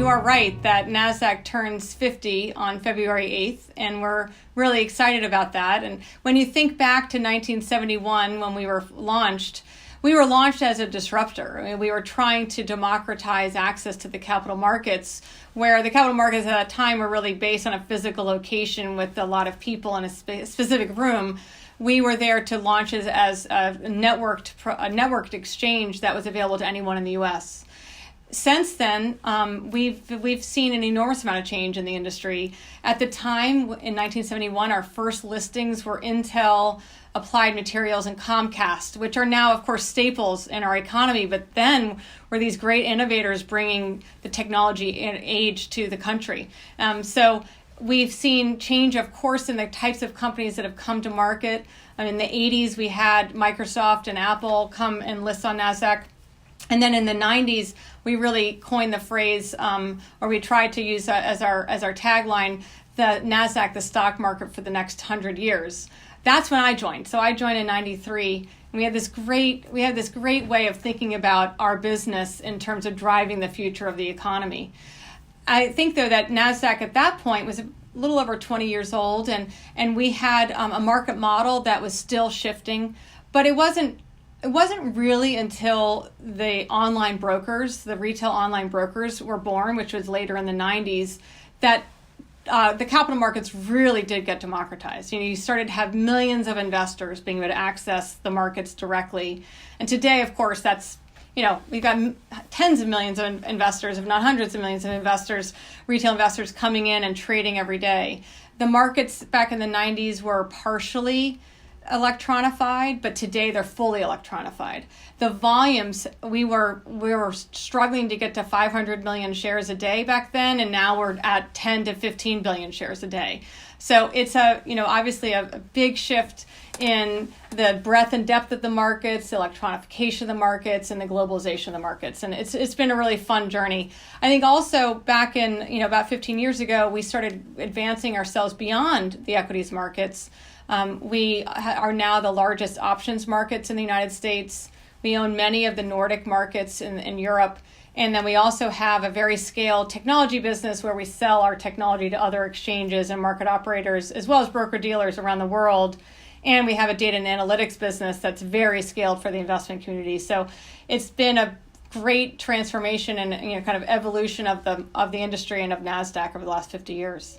you are right that Nasdaq turns 50 on February 8th, and we're really excited about that. And when you think back to 1971 when we were launched as a disruptor. I mean, we were trying to democratize access to the capital markets, where the capital markets at that time were really based on a physical location with a lot of people in a specific room. We were there to launch as a networked exchange that was available to anyone in the U.S. Since then, we've seen an enormous amount of change in the industry. At the time, in 1971, our first listings were Intel, Applied Materials, and Comcast, which are now, of course, staples in our economy, but then were these great innovators bringing the technology age to the country. So we've seen change, of course, in the types of companies that have come to market. In the 80s, we had Microsoft and Apple come and list on Nasdaq. And then in the 90s, we really coined the phrase, or we tried to use as our tagline, the Nasdaq, the stock market for the next 100 years. That's when I joined. So I joined in 93, and we had this great way of thinking about our business in terms of driving the future of the economy. I think, though, that Nasdaq at that point was a little over 20 years old, and we had a market model that was still shifting, but it wasn't really until the online brokers, the retail online brokers were born, which was later in the 90s, that the capital markets really did get democratized. You started to have millions of investors being able to access the markets directly. And today, of course, that's, we've got tens of millions of investors, if not hundreds of millions of investors, retail investors coming in and trading every day. The markets back in the 90s were partially electronified, but today they're fully electronified. The volumes, we were struggling to get to 500 million shares a day back then, and now we're at 10 to 15 billion shares a day. So it's obviously a big shift in the breadth and depth of the markets, the electronification of the markets, and the globalization of the markets. And it's been a really fun journey. I think also back in, about 15 years ago, we started advancing ourselves beyond the equities markets. We are now the largest options markets in the United States. We own many of the Nordic markets in Europe. And then we also have a very scaled technology business where we sell our technology to other exchanges and market operators, as well as broker-dealers around the world. And we have a data and analytics business that's very scaled for the investment community. So it's been a great transformation and kind of evolution of the industry and of Nasdaq over the last 50 years.